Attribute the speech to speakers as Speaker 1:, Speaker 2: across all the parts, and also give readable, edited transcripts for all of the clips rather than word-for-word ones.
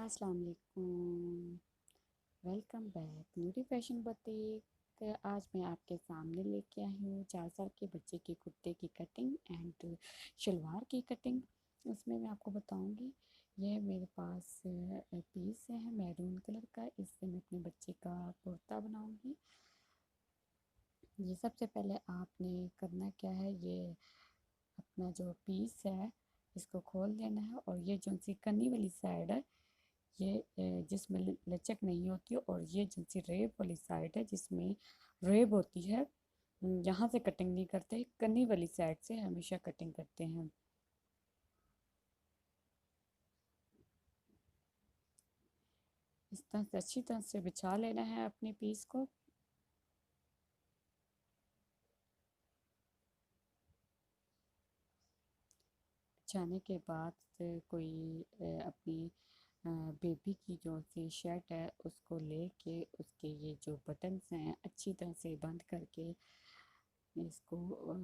Speaker 1: अस्सलाम वालेकुम। Welcome back Noori fashion boutique. आज मैं आपके सामने लेके आई हूँ 4 साल के बच्चे के कुर्ते की कटिंग एंड शलवार की कटिंग। इसमें मैं आपको बताऊंगी। ये मेरे पास पीस है मैरून कलर का। इससे मैं अपने बच्चे का कुर्ता बनाऊंगी। ये सबसे पहले आपने करना क्या है, ये अपना जो पीस है इसको खोल देना है, और ये जो सी कन्नी वाली साइड है ये जिसमें लचक नहीं होती, और ये जो सी रेब वाली साइड है जिसमें रेब होती है, यहाँ से कटिंग नहीं करते, कन्नी वाली साइड से हमेशा कटिंग करते हैं। इस तरह से अच्छी तरह से बिछा लेना है अपने पीस को। बिछाने के बाद कोई अपनी बेबी की जो सी शर्ट है उसको लेके उसके ये जो बटन्स हैं अच्छी तरह से बंद करके इसको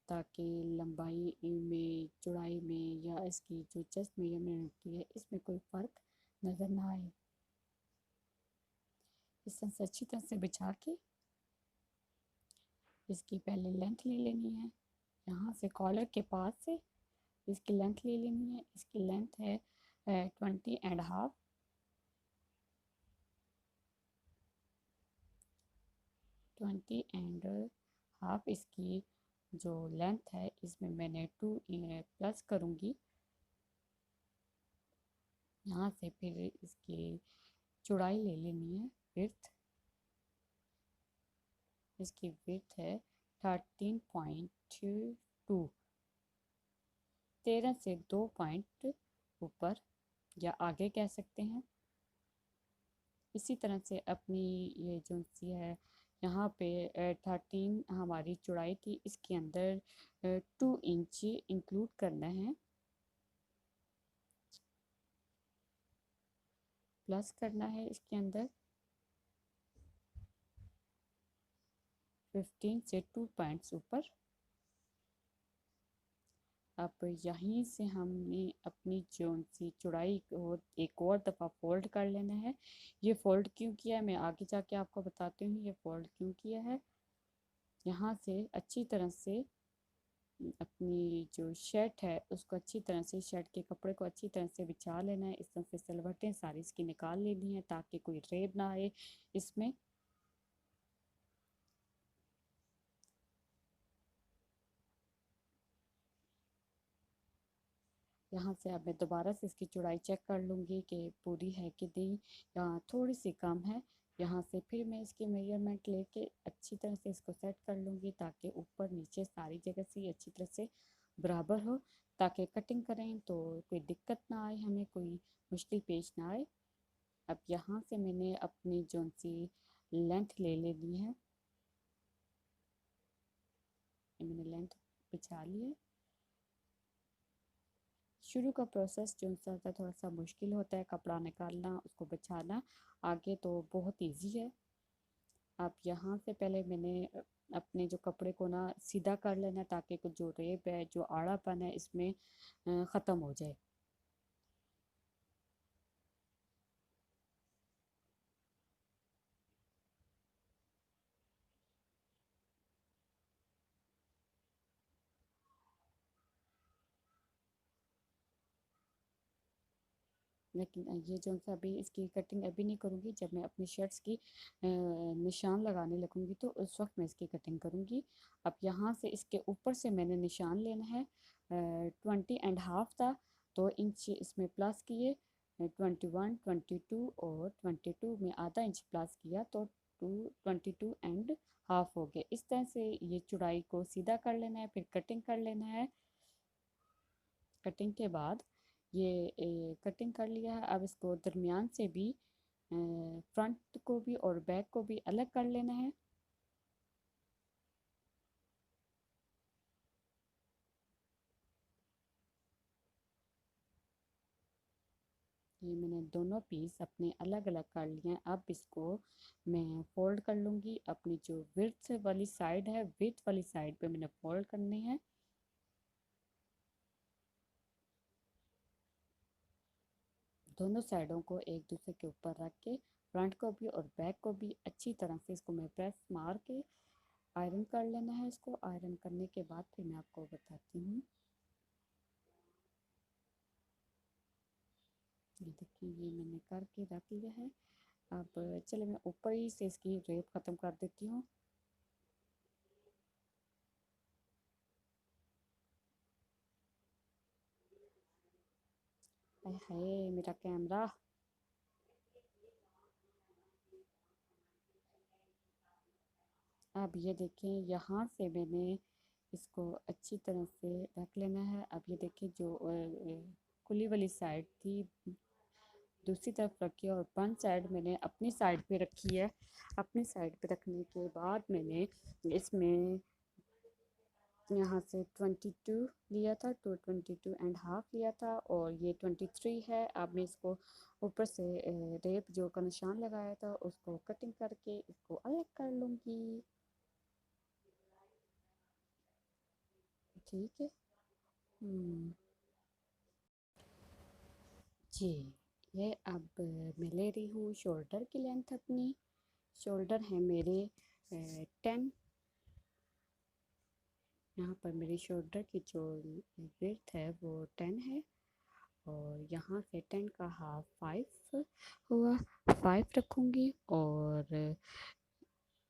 Speaker 1: ताकि लंबाई में, चौड़ाई में या इसकी जो चेस्ट मेजरमेंट होती है इसमें कोई फ़र्क नज़र ना आए। इस तरह से अच्छी तरह से बिछा के इसकी पहले लेंथ ले लेनी है। यहाँ से कॉलर के पास से इसकी लेंथ ले लेनी है। इसकी लेंथ है 20.5। 20.5 इसकी जो लेंथ है इसमें मैंने 2 प्लस करूँगी। यहाँ से फिर इसकी चौड़ाई ले लेनी है, विड्थ। इसकी विड्थ है 13.2। 13 से 2 पॉइंट ऊपर या आगे कह सकते हैं। इसी तरह से अपनी ये जो सी है यहाँ पे 13 हमारी चौड़ाई थी, इसके अंदर 2 इंच इंक्लूड करना है, प्लस करना है इसके अंदर 15 से 2 पॉइंट्स ऊपर। अब यहीं से हमने अपनी जो सी चौड़ाई को एक और दफ़ा फोल्ड कर लेना है। ये फ़ोल्ड क्यों किया है मैं आगे जाके आपको बताती हूँ। ये फ़ोल्ड क्यों किया है, यहाँ से अच्छी तरह से अपनी जो शर्ट है उसको अच्छी तरह से, शर्ट के कपड़े को अच्छी तरह से बिछा लेना है। इस तरह से सलवटें सारी इसकी निकाल लेनी है ताकि कोई रेब ना आए इसमें। यहाँ से अब मैं दोबारा से इसकी चौड़ाई चेक कर लूँगी कि पूरी है कि नहीं, या थोड़ी सी कम है। यहाँ से फिर मैं इसकी मेजरमेंट लेके अच्छी तरह से इसको सेट कर लूँगी ताकि ऊपर नीचे सारी जगह से अच्छी तरह से बराबर हो, ताकि कटिंग करें तो कोई दिक्कत ना आए, हमें कोई मुश्किल पेश ना आए। अब यहाँ से मैंने अपनी जो सी लेंथ ले लेनी है, मैंने लेंथ बिछा ली है। शुरू का प्रोसेस जो सा था थोड़ा सा मुश्किल होता है, कपड़ा निकालना उसको बिछाना। आगे तो बहुत इजी है। अब यहाँ से पहले मैंने अपने जो कपड़े को ना सीधा कर लेना है ताकि कुछ जो रेब है, जो आड़ापन है इसमें ख़त्म हो जाए। लेकिन ये जो सा अभी इसकी कटिंग अभी नहीं करूँगी, जब मैं अपनी शर्ट्स की निशान लगाने लगूँगी तो उस वक्त मैं इसकी कटिंग करूँगी। अब यहाँ से इसके ऊपर से मैंने निशान लेना है। 20.5 था, 2 इंच इसमें प्लस किए। 21, 22 और 22 में ½ इंच प्लस किया तो 22.5 हो गए। इस तरह से ये चौड़ाई को सीधा कर लेना है, फिर कटिंग कर लेना है। कटिंग के बाद ये कटिंग कर लिया है। अब इसको दरमियान से भी, फ्रंट को भी और बैक को भी अलग कर लेना है। ये मैंने दोनों पीस अपने अलग अलग कर लिए हैं। अब इसको मैं फोल्ड कर लूँगी। अपनी जो विड्थ वाली साइड है, विड्थ वाली साइड पे मैंने फोल्ड करनी है। दोनों साइडों को एक दूसरे के ऊपर रख के फ्रंट को भी और बैक को भी अच्छी तरह से इसको मैं प्रेस मार के आयरन कर लेना है। इसको आयरन करने के बाद फिर मैं आपको बताती हूँ। ये देखिए, ये मैंने करके रख लिया है। अब चलो मैं ऊपर ही से इसकी रेप ख़त्म कर देती हूँ। हाय हाय मेरा कैमरा। अब ये देखें, यहाँ से मैंने इसको अच्छी तरह से रख लेना है। अब ये देखिए, जो खुली वाली साइड थी दूसरी तरफ रखी है और फ्रंट साइड मैंने अपनी साइड पे रखी है। अपनी साइड पे रखने के बाद मैंने इसमें यहाँ से 22 लिया था, तो 22.5 लिया था और ये 23 है। अब मैं इसको ऊपर से रेप जो का निशान लगाया था उसको कटिंग करके इसको अलग कर लूँगी। ठीक है। जी, ये अब मैं ले रही हूँ शोल्डर की लेंथ अपनी। शोल्डर है मेरे 10। यहाँ पर मेरी शोल्डर की जो विड्थ है वो 10 है और यहाँ से 10 का हाफ 5 हुआ। 5 रखूँगी और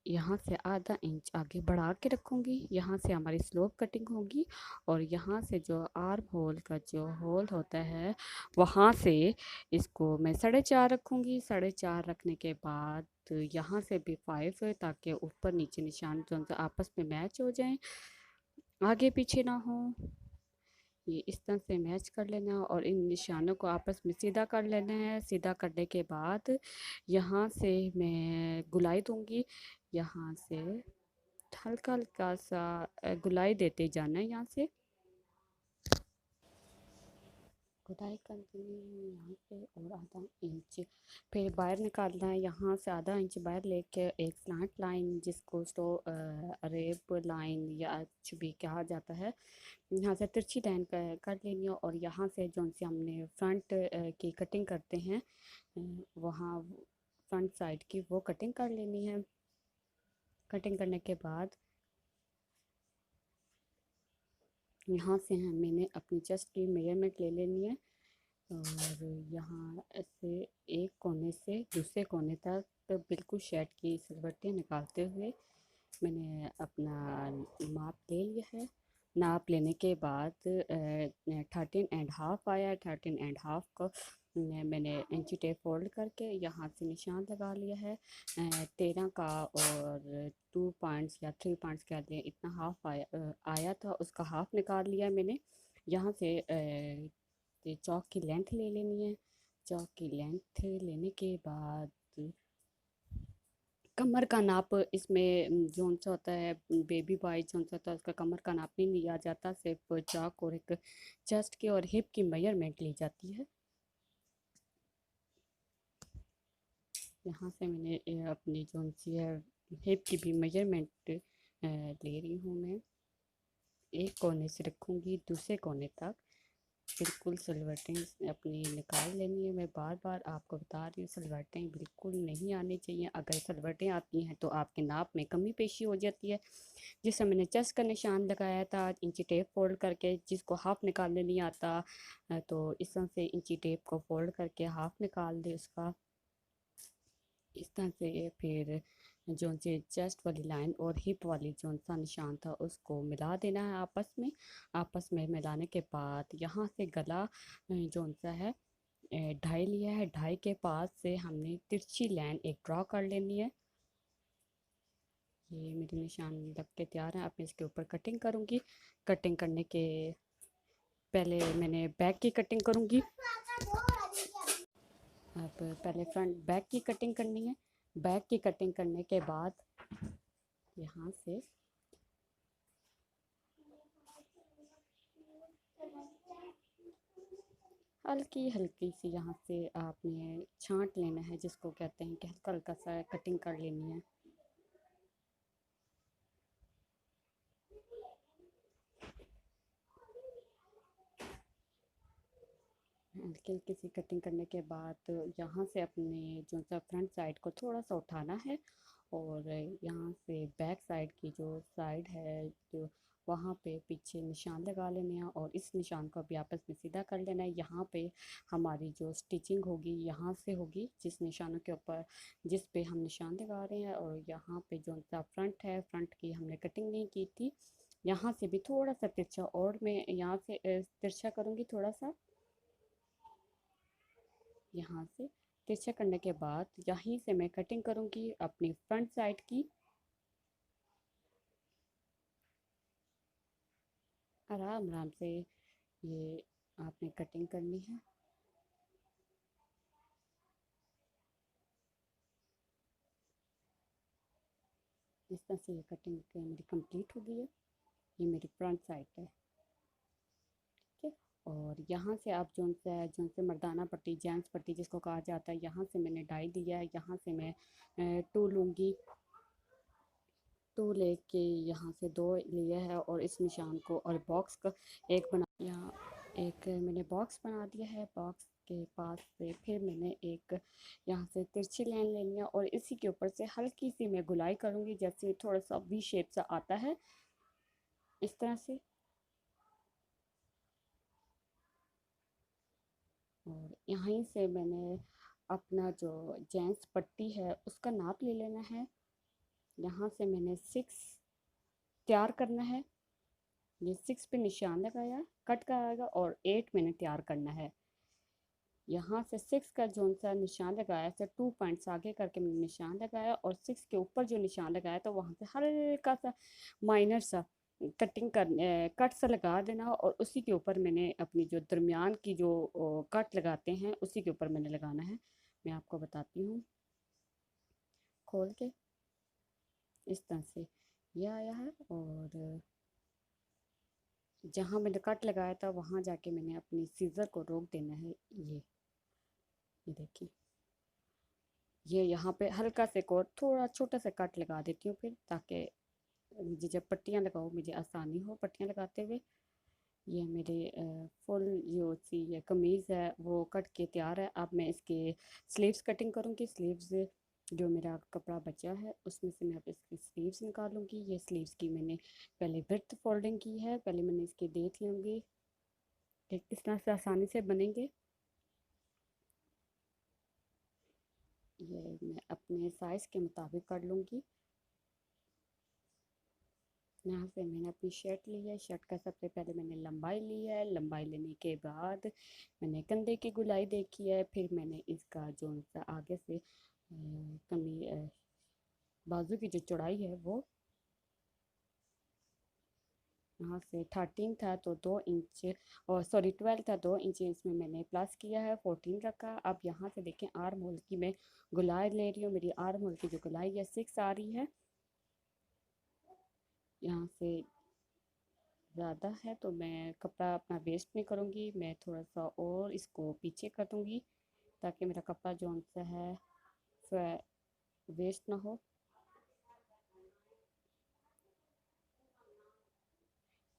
Speaker 1: यहाँ से आधा इंच आगे बढ़ा के रखूँगी। यहाँ से हमारी स्लोप कटिंग होगी और यहाँ से जो आर्म होल का जो होल होता है वहाँ से इसको मैं 4.5 रखूँगी। 4.5 रखने के बाद यहाँ से भी 5 ताकि ऊपर नीचे निशान जो आपस में मैच हो जाएं, आगे पीछे ना हो। ये इस तरह से मैच कर लेना है और इन निशानों को आपस में सीधा कर लेना है। सीधा करने के बाद यहाँ से मैं गुलाई दूंगी। यहाँ से हल्का हल्का सा गुलाई देते जाना है। यहाँ से गुलाई कर देनी है यहाँ से और आधा इंच फिर बाहर निकालना है। यहाँ से आधा इंच बाहर लेके एक स्लैंट लाइन जिसको रेप लाइन या कुछ भी कहा जाता है, यहाँ से तिरछी लाइन कर लेनी है और यहाँ से जो से हमने फ्रंट की कटिंग करते हैं वहाँ फ्रंट साइड की वो कटिंग कर लेनी है। कटिंग करने के बाद यहाँ से मैंने अपनी चेस्ट की मेजरमेंट ले लेनी है और यहाँ से एक कोने से दूसरे कोने तक तो बिल्कुल शर्ट की सिलवटें निकालते हुए मैंने अपना माप ले लिया है। नाप लेने के बाद 13.5 आया। 13.5 को मैंने इंची टेप फोल्ड करके यहाँ से निशान लगा लिया है। 13 का और 2 पॉइंट्स या 3 पॉइंट्स कह दें, इतना हाफ आया था, उसका हाफ निकाल लिया मैंने। यहाँ से चौक की लेंथ ले लेनी है। चौक की लेंथ लेने के बाद कमर का नाप इसमें जोन सा होता है, बेबी बॉय जोन सा होता है उसका कमर का नाप नहीं लिया जाता, सिर्फ चौक और एक चेस्ट की और हिप की मेजरमेंट ली जाती है। यहाँ से मैंने अपनी जोन सी है हिप की भी मेजरमेंट ले रही हूँ। मैं एक कोने से रखूँगी दूसरे कोने तक बिल्कुल सलवटें अपनी निकाल लेनी है। मैं बार बार आपको बता रही हूँ, सलवटें बिल्कुल नहीं आनी चाहिए। अगर सलवटें आती हैं तो आपके नाप में कमी पेशी हो जाती है। जिससे मैंने चेस्ट का निशान लगाया था इंची टेप फोल्ड करके, जिसको हाफ निकालने नहीं आता तो इस तरह से इंची टेप को फोल्ड करके हाफ निकाल दे उसका। इस तरह से फिर जो से चेस्ट वाली लाइन और हिप वाली जो सा निशान था उसको मिला देना है आपस में। आपस में मिलाने के बाद यहाँ से गला जो सा है 2.5 लिया है। 2.5 के पास से हमने तिरछी लाइन एक ड्रॉ कर लेनी है। ये मेरे निशान लग के तैयार है। अब मैं इसके ऊपर कटिंग करूँगी। कटिंग करने के पहले मैंने बैक की कटिंग करूँगी। अब पहले फ्रंट बैक की कटिंग करनी है। बैक की कटिंग करने के बाद यहाँ से हल्की हल्की सी यहाँ से आपने छांट लेना है, जिसको कहते हैं कि हल्का हल्का सा कटिंग कर लेनी है। हल्की हल्की सी कटिंग करने के बाद यहाँ से अपने जो सा फ्रंट साइड को थोड़ा सा उठाना है, और यहाँ से बैक साइड की जो साइड है जो वहाँ पे पीछे निशान लगा लेने हैं, और इस निशान को भी आपस में सीधा कर लेना है। यहाँ पे हमारी जो स्टिचिंग होगी यहाँ से होगी, जिस निशानों के ऊपर जिस पे हम निशान लगा रहे हैं। और यहाँ पे जो सा फ्रंट है, फ्रंट की हमने कटिंग नहीं की थी, यहाँ से भी थोड़ा सा तिरछा, और मैं यहाँ से तिरछा करूँगी थोड़ा सा। यहाँ से तिरछा करने के बाद यहीं से मैं कटिंग करूँगी अपनी फ्रंट साइड की। आराम आराम से ये आपने कटिंग करनी है। इस तरह से ये कटिंग मेरी कंप्लीट हो गई है। ये मेरी फ्रंट साइड है, ठीक है। और यहाँ से आप जोन से मर्दाना पट्टी, जेंट्स पट्टी जिसको कहा जाता है, यहाँ से मैंने डाई दिया है। यहाँ से मैं टू लूँगी, टू लेके यहाँ से दो लिया है, और इस निशान को और बॉक्स का एक बना, यहाँ एक मैंने बॉक्स बना दिया है। बॉक्स के पास से फिर मैंने एक यहाँ से तिरछी लाइन लेनी है, और इसी के ऊपर से हल्की सी मैं गुलाई करूँगी, जैसे थोड़ा सा वी शेप सा आता है, इस तरह से। और यहीं से मैंने अपना जो जेंट्स पट्टी है उसका नाप ले लेना है। यहाँ से मैंने 6 तैयार करना है, ये 6 पे निशान लगाया, कट का आएगा, और 8 मैंने तैयार करना है। यहाँ से 6 का जो सा निशान लगाया था, 2 पॉइंट्स आगे करके मैंने निशान लगाया, और 6 के ऊपर जो निशान लगाया था वहाँ से हल्का सा माइनर सा कटिंग कर कट सा लगा देना, और उसी के ऊपर मैंने अपनी जो दरमियान की जो कट लगाते हैं उसी के ऊपर मैंने लगाना है। मैं आपको बताती हूँ खोल के। इस तरह से ये आया है, और जहाँ मैंने कट लगाया था वहाँ जाके मैंने अपनी सीज़र को रोक देना है। ये देखिए, ये यहाँ पे हल्का से और थोड़ा छोटा सा कट लगा देती हूँ, फिर ताकि मुझे जब पट्टियाँ लगाओ मुझे आसानी हो पट्टियाँ लगाते हुए। ये मेरे फुल जो सी ये कमीज़ है वो कट के तैयार है। अब मैं इसके स्लीव्स कटिंग करूँगी। स्लीव्स जो मेरा कपड़ा बचा है उसमें से मैं अब इसकी स्लीव्स निकालूंगी। ये स्लीव्स की मैंने पहले विड्थ फोल्डिंग की है, पहले मैंने इसकी देख लूँगी कि किस तरह से आसानी से बनेंगे। ये मैं अपने साइज़ के मुताबिक कर लूँगी। यहाँ से मैंने अपनी शर्ट ली है। शर्ट का सबसे पहले मैंने लंबाई ली है। लंबाई लेने के बाद मैंने कंधे की गुलाई देखी है। फिर मैंने इसका जो सा आगे से कमी बाजू की जो चौड़ाई है वो यहाँ से 13 था तो 2 इंच, और सॉरी 12 था, 2 इंच इसमें मैंने प्लस किया है, 14 रखा। अब यहाँ से देखें आर्म होल की मैं गुलाई ले रही हूँ। मेरी आर्म होल की जो गुलाई है 6 आ रही है। यहाँ से ज़्यादा है तो मैं कपड़ा अपना वेस्ट नहीं करूँगी, मैं थोड़ा सा और इसको पीछे कर दूँगी ताकि मेरा कपड़ा जो सा है वेस्ट ना हो।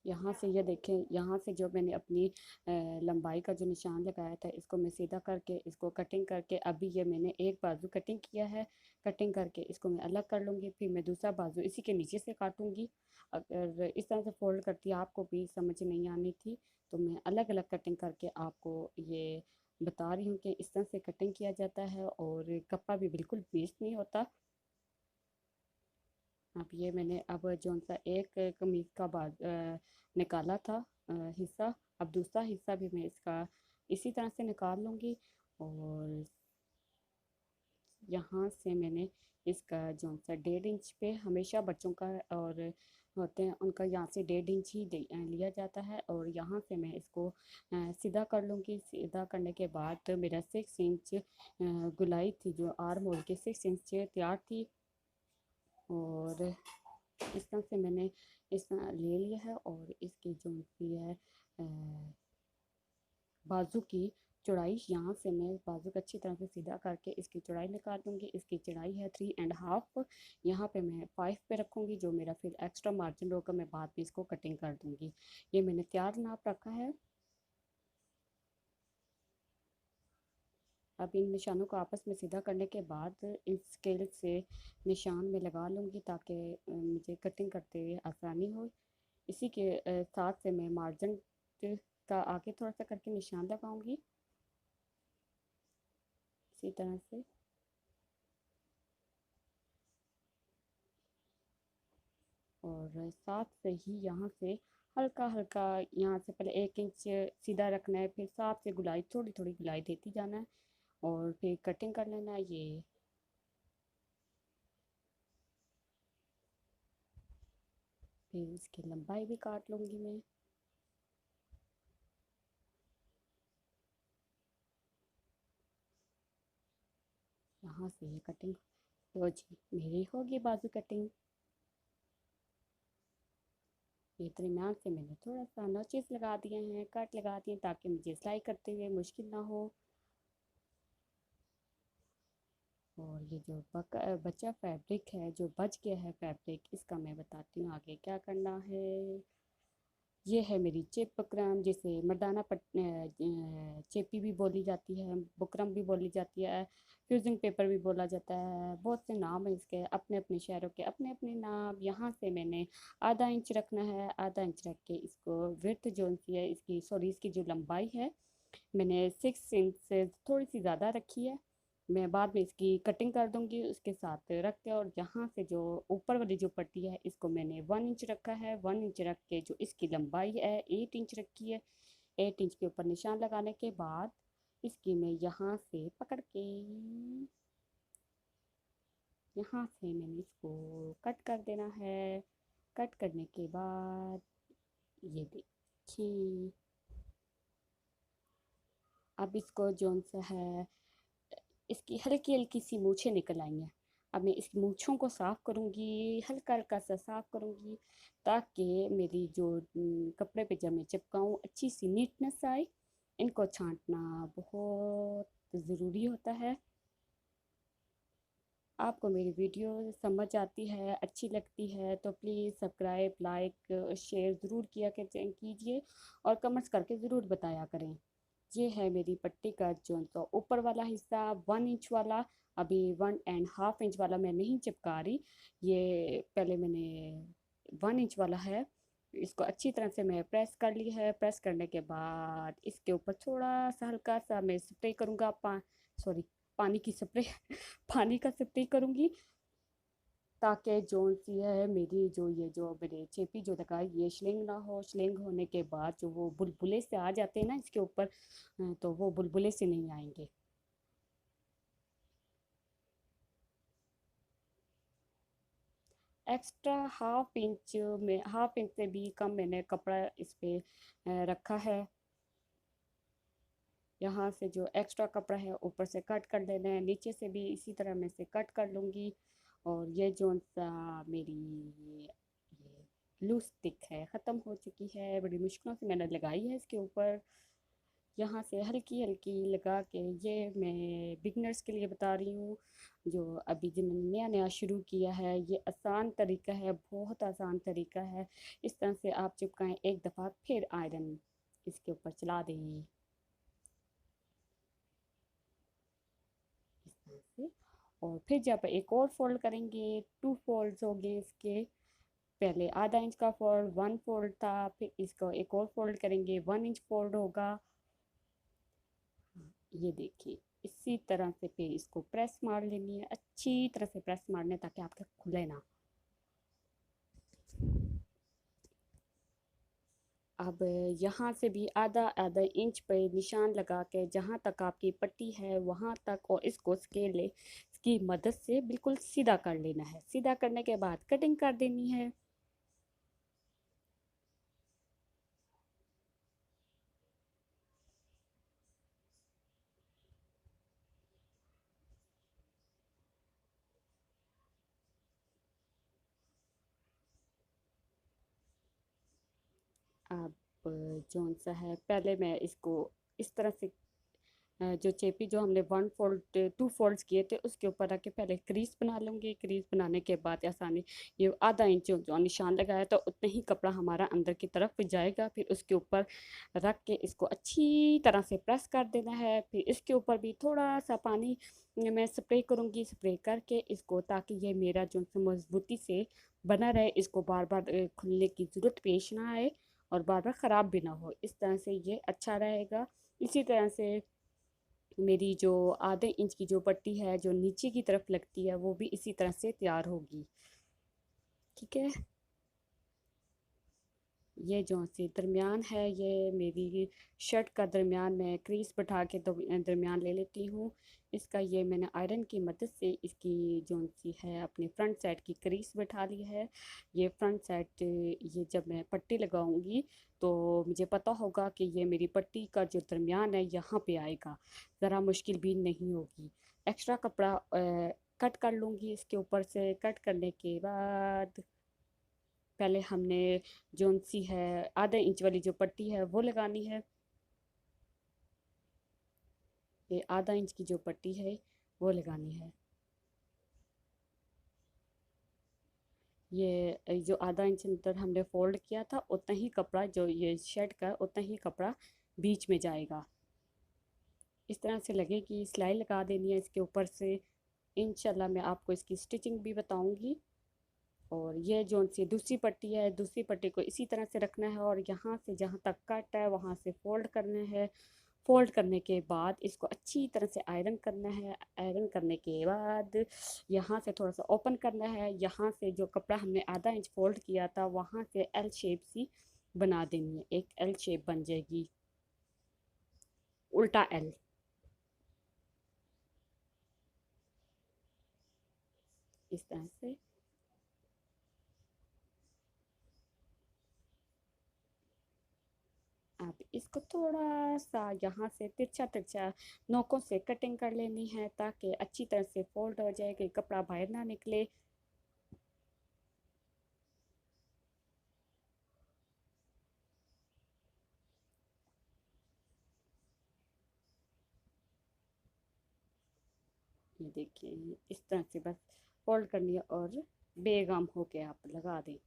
Speaker 1: यहाँ से ये देखें, यहाँ से जो मैंने अपनी लंबाई का जो निशान लगाया था इसको मैं सीधा करके इसको कटिंग करके अभी ये मैंने एक बाजू कटिंग किया है। कटिंग करके इसको मैं अलग कर लूँगी, फिर मैं दूसरा बाजू इसी के नीचे से काटूँगी। अगर इस तरह से फोल्ड करती आपको भी समझ नहीं आनी थी तो मैं अलग अलग कटिंग करके आपको ये बता रही हूँ कि इस तरह से कटिंग किया जाता है और कपड़ा भी बिल्कुल वेस्ट नहीं होता। अब ये मैंने अब जो सा एक कमीज का निकाला था हिस्सा, अब दूसरा हिस्सा भी मैं इसका इसी तरह से निकाल लूँगी। और यहाँ से मैंने इसका जो सा 1.5 इंच पे हमेशा बच्चों का और होते हैं उनका यहाँ से 1.5 इंच ही लिया जाता है, और यहाँ से मैं इसको सीधा कर लूँगी। सीधा करने के बाद मेरा 6 इंच गुलाई थी जो आर्म होल के 6 इंच तैयार थी, और इस तरह से मैंने इस तरह ले लिया है। और इसकी जो सी है बाजू की चौड़ाई, यहाँ से मैं बाजू को अच्छी तरह से सीधा करके इसकी चौड़ाई निकाल दूँगी। इसकी चौड़ाई है 3.5, यहाँ पे मैं 5 पे रखूँगी। जो मेरा फिर एक्स्ट्रा मार्जिन होगा मैं बाद में इसको कटिंग कर दूँगी। ये मैंने तैयार नाप रखा है। अब इन निशानों को आपस में सीधा करने के बाद इस स्केल से निशान में लगा लूँगी ताकि मुझे कटिंग करते हुए आसानी हो। इसी के साथ से मैं मार्जिन का आगे थोड़ा सा करके निशान लगाऊंगी इसी तरह से। और साथ से ही यहाँ से हल्का हल्का यहाँ से पहले 1 इंच सीधा रखना है, फिर साथ से गुलाई थोड़ी थोड़ी गुलाई देती जाना है और फिर कटिंग कर लेना है। ये फिर इसकी लंबाई भी काट लूँगी मैं। यहाँ से ये कटिंग तो जी मेरी होगी बाजू कटिंग। ये दरमियान से मैंने थोड़ा सा नोचेस लगा दिए हैं, कट लगा दिए ताकि मुझे सिलाई करते हुए मुश्किल ना हो। और ये जो बचा फैब्रिक है, जो बच गया है फैब्रिक, इसका मैं बताती हूँ आगे क्या करना है। ये है मेरी चेप बुकरम, जिसे मर्दाना चेपी भी बोली जाती है, बुकरम भी बोली जाती है, फ्यूजिंग पेपर भी बोला जाता है। बहुत से नाम है इसके, अपने अपने शहरों के अपने अपने नाम। यहाँ से मैंने आधा इंच रखना है, आधा इंच रख के इसको विड्थ जो सी है इसकी, सॉरी इसकी जो लंबाई है मैंने 6 इंच से थोड़ी सी ज़्यादा रखी है। मैं बाद में इसकी कटिंग कर दूंगी उसके साथ रख के। और यहाँ से जो ऊपर वाली जो पट्टी है इसको मैंने 1 इंच रखा है। 1 इंच रख के जो इसकी लंबाई है 8 इंच रखी है। 8 इंच के ऊपर निशान लगाने के बाद इसकी मैं यहाँ से पकड़ के यहाँ से मैंने इसको कट कर देना है। कट करने के बाद ये देखिए, अब इसको जोन सा है इसकी हल्की हल्की सी मूछें निकल आई हैं। अब मैं इस मूछों को साफ़ करूँगी, हल्का हल्का सा साफ़ करूँगी ताकि मेरी जो कपड़े पे जब मैं चिपकाऊँ अच्छी सी नीटनेस आए। इनको छांटना बहुत ज़रूरी होता है। आपको मेरी वीडियो समझ आती है, अच्छी लगती है तो प्लीज़ सब्सक्राइब, लाइक, शेयर ज़रूर किया कीजिए और कमेंट्स करके ज़रूर बताया करें। ये है मेरी पट्टी का जो तो ऊपर वाला हिस्सा 1 इंच वाला। अभी 1.5 इंच वाला मैं नहीं चिपका रही, ये पहले मैंने 1 इंच वाला है। इसको अच्छी तरह से मैं प्रेस कर ली है। प्रेस करने के बाद इसके ऊपर थोड़ा सा हल्का सा मैं स्प्रे करूँगा, सॉरी पानी की स्प्रे पानी का स्प्रे करूँगी ताकि जो सी है मेरी जो ये जो मेरे चेपी जो लगाई ये श्लिंग ना हो। श्लिंग होने के बाद जो वो बुलबुले से आ जाते हैं ना इसके ऊपर, तो वो बुलबुले से नहीं आएंगे। एक्स्ट्रा 1/2 इंच में, 1/2 इंच से भी कम मैंने कपड़ा इस पे रखा है। यहाँ से जो एक्स्ट्रा कपड़ा है ऊपर से कट कर लेना है, नीचे से भी इसी तरह मैं से कट कर लूँगी। और ये जो सा मेरी ये ग्लू स्टिक है ख़त्म हो चुकी है, बड़ी मुश्किलों से मैंने लगाई है इसके ऊपर। यहाँ से हल्की हल्की लगा के, ये मैं बिगनर्स के लिए बता रही हूँ जो अभी जिन्होंने नया नया शुरू किया है। ये आसान तरीका है, बहुत आसान तरीका है। इस तरह से आप चिपकाएं, एक दफ़ा फिर आयरन इसके ऊपर चला दें इस तरह से। और फिर जब एक और फोल्ड करेंगे, 2 फोल्ड्स हो गए इसके। पहले आधा इंच का फोल्ड, 1 फोल्ड था, फिर इसको एक और फोल्ड करेंगे, 1 इंच फोल्ड होगा। ये देखिए इसी तरह से फिर इसको प्रेस मार लेनी है, अच्छी तरह से प्रेस मारने ताकि आपके खुले ना। अब यहाँ से भी आधा आधा इंच पे निशान लगा के जहाँ तक आपकी पट्टी है वहाँ तक, और इसको स्केल की मदद से बिल्कुल सीधा कर लेना है। सीधा करने के बाद कटिंग कर देनी है। अब जौन सा है पहले मैं इसको इस तरह से जो चेपी जो हमने 1 फोल्ड 2 फोल्ड्स किए थे उसके ऊपर रख के पहले क्रीज बना लूँगी। क्रीज बनाने के बाद आसानी ये आधा इंच जो निशान लगाया तो उतने ही कपड़ा हमारा अंदर की तरफ जाएगा। फिर उसके ऊपर रख के इसको अच्छी तरह से प्रेस कर देना है। फिर इसके ऊपर भी थोड़ा सा पानी मैं स्प्रे करूँगी, स्प्रे करके इसको, ताकि ये मेरा जो मजबूती से बना रहे, इसको बार बार खुलने की ज़रूरत पेश ना आए और बार बार ख़राब भी ना हो। इस तरह से ये अच्छा रहेगा। इसी तरह से मेरी जो आधे इंच की जो पट्टी है जो नीचे की तरफ लगती है वो भी इसी तरह से तैयार होगी। ठीक है, ये जो से दरमियान है, ये मेरी शर्ट का दरमियान मैं क्रीज बैठा के दरमियान ले लेती हूँ। इसका ये मैंने आयरन की मदद से इसकी जो सी है अपनी फ्रंट साइड की क्रीज बैठा ली है। ये फ्रंट साइड ये जब मैं पट्टी लगाऊंगी तो मुझे पता होगा कि ये मेरी पट्टी का जो दरमियान है यहाँ पे आएगा, ज़रा मुश्किल भी नहीं होगी। एक्स्ट्रा कपड़ा कट कर लूँगी। इसके ऊपर से कट करने के बाद पहले हमने जोन सी है आधे इंच वाली जो पट्टी है वो लगानी है। ये आधा इंच की जो पट्टी है वो लगानी है। ये जो आधा इंच अंदर हमने फोल्ड किया था उतना ही कपड़ा जो ये शर्ट का उतना ही कपड़ा बीच में जाएगा। इस तरह से लगेगी, सिलाई लगा देनी है इसके ऊपर से। इंशाल्लाह मैं आपको इसकी स्टिचिंग भी बताऊंगी। और ये जो सी दूसरी पट्टी है, दूसरी पट्टी को इसी तरह से रखना है और यहाँ से जहाँ तक कट है वहाँ से फोल्ड करना है। फोल्ड करने के बाद इसको अच्छी तरह से आयरन करना है। आयरन करने के बाद यहाँ से थोड़ा सा ओपन करना है। यहाँ से जो कपड़ा हमने आधा इंच फोल्ड किया था वहाँ से एल शेप सी बना देनी है, एक एल शेप बन जाएगी, उल्टा एल। इस तरह से अब इसको थोड़ा सा यहाँ से तिरछा तिरछा नोकों से कटिंग कर लेनी है ताकि अच्छी तरह से फोल्ड हो जाए कि कपड़ा बाहर ना निकले। ये देखिए इस तरह से बस फोल्ड करनी है और बेगम होके आप लगा दें।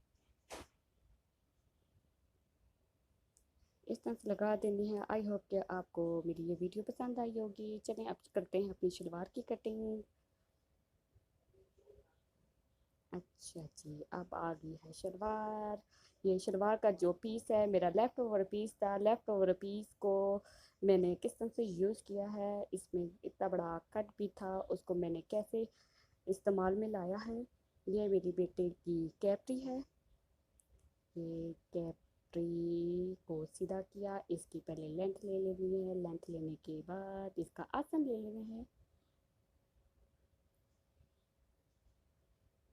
Speaker 1: इस तरह से लगा देनी है। आई होप कि आपको मेरी ये वीडियो पसंद आई होगी। चलें अब करते हैं अपनी शलवार की कटिंग। अच्छा जी, अब आ गई है शलवार। ये शलवार का जो पीस है मेरा लेफ़्ट ओवर पीस था। लेफ़्ट ओवर पीस को मैंने किस तरह से यूज़ किया है, इसमें इतना बड़ा कट भी था, उसको मैंने कैसे इस्तेमाल में लाया है। ये मेरी बेटे की कैपरी है। ये कैपरी को सीधा किया, इसकी पहले लेंथ ले लेनी है। लेंथ लेने के बाद इसका आसन ले लेना है।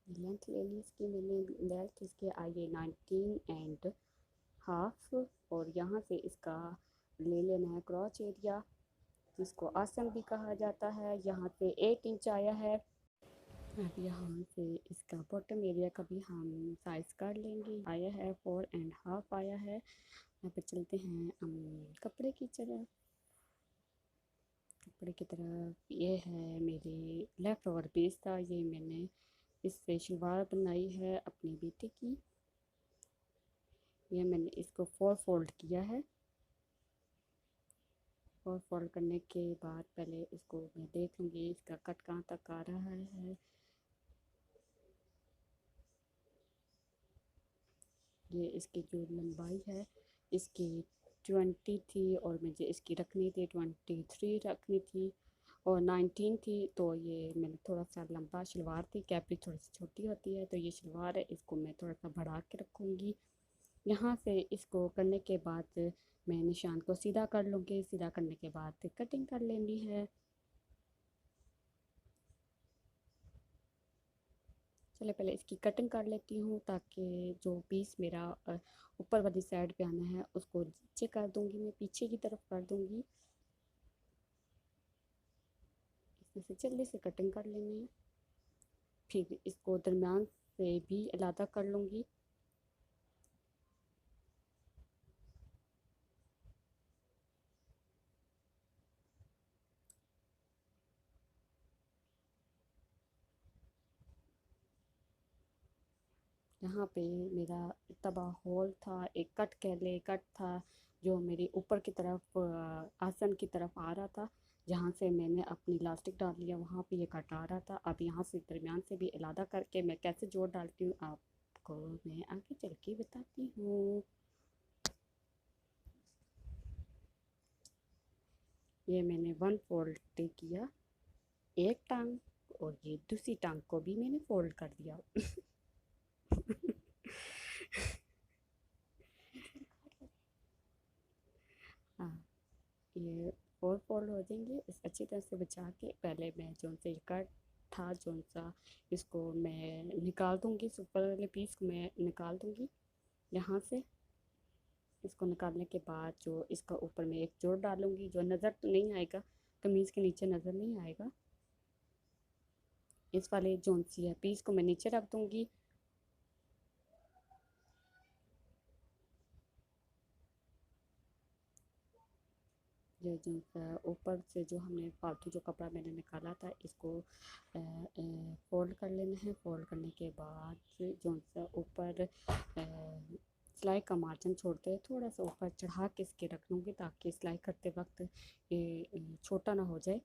Speaker 1: लेंथ ले ली इसकी मैंने। लेंथ इसके आई है 19.5 और यहाँ से इसका ले लेना है क्रॉच एरिया, जिसको आसन भी कहा जाता है। यहाँ से 8 इंच आया है। अब यहाँ से इसका बॉटम एरिया का भी हम साइज कर लेंगे। आया है 4.5 आया है। यहाँ पे चलते हैं हम कपड़े की तरफ। कपड़े की तरफ ये है मेरी लेफ़्ट ओवर पीस था। ये मैंने इससे शलवार बनाई है अपनी बेटी की। ये मैंने इसको 4 फोल्ड किया है। 4 फोल्ड करने के बाद पहले इसको मैं देख लूँगी इसका कट कहाँ तक आ रहा है। ये इसकी जो लंबाई है इसकी 20 थी और मुझे इसकी रखनी थी 23 रखनी थी और 19 थी। तो ये मैंने थोड़ा सा लंबा शलवार थी, कैपरी थोड़ी सी छोटी होती है तो ये शलवार है, इसको मैं थोड़ा सा बढ़ा के रखूँगी। यहाँ से इसको करने के बाद मैं निशान को सीधा कर लूँगी। सीधा करने के बाद कटिंग कर लेनी है। चलिए पहले इसकी कटिंग कर लेती हूँ ताकि जो पीस मेरा ऊपर वाली साइड पे आना है उसको नीचे कर दूँगी, मैं पीछे की तरफ कर दूँगी। इसमें से जल्दी से कटिंग कर लेनी है। फिर इसको दरमियान से भी अलग कर लूँगी। यहाँ पे मेरा तबा होल था, एक कट कह ले, कट था जो मेरे ऊपर की तरफ आसन की तरफ आ रहा था। जहाँ से मैंने अपनी इलास्टिक डाल लिया वहाँ पे ये कट आ रहा था। अब यहाँ से दरमियान से भी इलादा करके मैं कैसे जोड़ डालती हूँ आपको मैं आगे चल के बताती हूँ। ये मैंने 1 फोल्ड किया एक टांग, और ये दूसरी टांग को भी मैंने फोल्ड कर दिया। हाँ, ये 4 फोल्ड हो जाएंगे। इस अच्छी तरह से बचा के पहले मैं जो से कट था जो सा इसको मैं निकाल दूंगी, ऊपर वाले पीस को मैं निकाल दूंगी यहाँ से। इसको निकालने के बाद जो इसका ऊपर में एक जोड़ डालूंगी जो नज़र तो नहीं आएगा, कमीज़ के नीचे नज़र नहीं आएगा। इस वाले जो सी है पीस को मैं नीचे रख दूंगी। ये जो ऊपर से जो हमने फालतू जो कपड़ा मैंने निकाला था इसको फोल्ड कर लेना है। फोल्ड करने के बाद जो सा ऊपर सिलाई का मार्जिन छोड़ते हैं थोड़ा सा ऊपर चढ़ा के इसके रख लूँगी ताकि सिलाई करते वक्त ये छोटा ना हो जाए।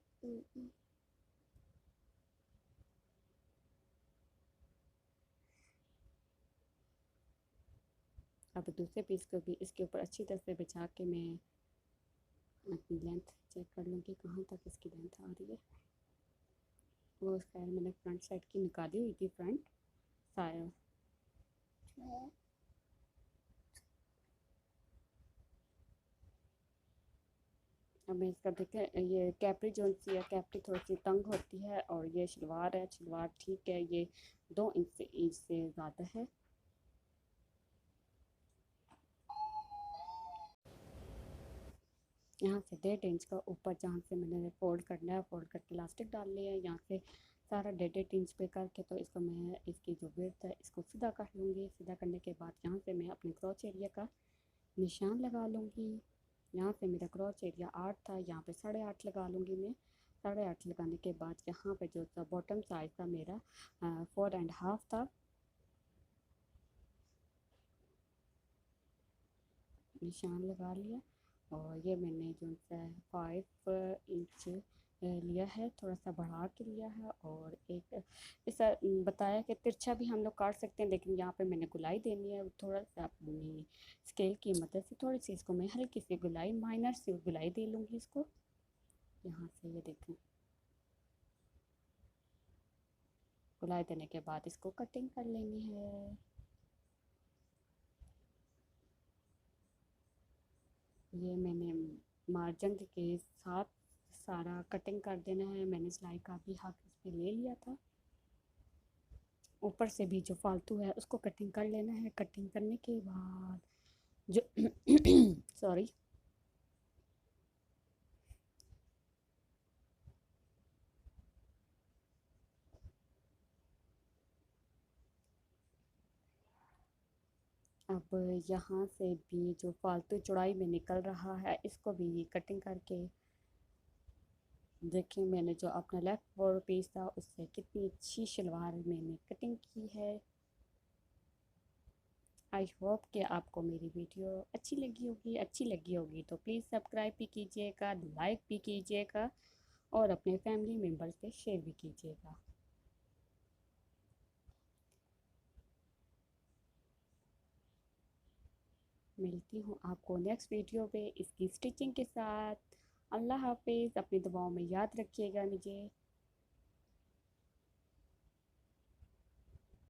Speaker 1: अब दूसरे पीस को भी इसके ऊपर अच्छी तरह से बिछा के मैं अपनी लेंथ चेक कर लूँगी कहाँ तक इसकी लेंथ आ रही है। वो खैर मैंने फ्रंट साइड की निकाली हुई थी, फ्रंट साया। अब मैं इसका देखें, ये कैपरी जो सी है कैपरी थोड़ी सी तंग होती है और ये शलवार है, शलवार ठीक है, ये 2 इंच से ज़्यादा है। यहाँ से 1.5 इंच का ऊपर जहाँ से मैंने फोल्ड करना है फोल्ड करके इलास्टिक डाल लिया है। यहाँ से सारा 1.5 इंच पे करके तो इसको मैं इसकी जो विड्थ है इसको सीधा कर लूँगी। सीधा करने के बाद यहाँ से मैं अपने क्रॉच एरिया का निशान लगा लूँगी। यहाँ पे मेरा क्रॉच एरिया 8 था, यहाँ पे 8.5 लगा लूँगी मैं। 8.5 लगाने के बाद यहाँ पे जो था बॉटम साइज था मेरा 4.5 था। निशान लगा लिया और ये मैंने जो सा 5 इंच लिया है, थोड़ा सा बढ़ा के लिया है। और एक ऐसा बताया कि तिरछा भी हम लोग काट सकते हैं लेकिन यहाँ पे मैंने गुलाई देनी है। थोड़ा सा अपनी स्केल की मदद से थोड़ी सी इसको मैं हल्की सी गुलाई, माइनर सी गुलाई दे लूँगी इसको। यहाँ से ये देखें, गुलाई देने के बाद इसको कटिंग कर लेनी है। ये मैंने मार्जिन के साथ सारा कटिंग कर देना है। मैंने सिलाई का भी हक इस पे ले लिया था। ऊपर से भी जो फालतू है उसको कटिंग कर लेना है। कटिंग करने के बाद जो सॉरी, अब यहाँ से भी जो फालतू चौड़ाई में निकल रहा है इसको भी कटिंग करके देखिए। मैंने जो अपना लेफ्ट फोर पीस था उससे कितनी अच्छी शलवार मैंने कटिंग की है। आई होप कि आपको मेरी वीडियो अच्छी लगी होगी। अच्छी लगी होगी तो प्लीज़ सब्सक्राइब भी कीजिएगा, लाइक भी कीजिएगा और अपने फैमिली मेम्बर से शेयर भी कीजिएगा। मिलती हूँ आपको नेक्स्ट वीडियो पे इसकी स्टिचिंग के साथ। अल्लाह हाफिज़। अपनी दुआओं में याद रखिएगा मुझे।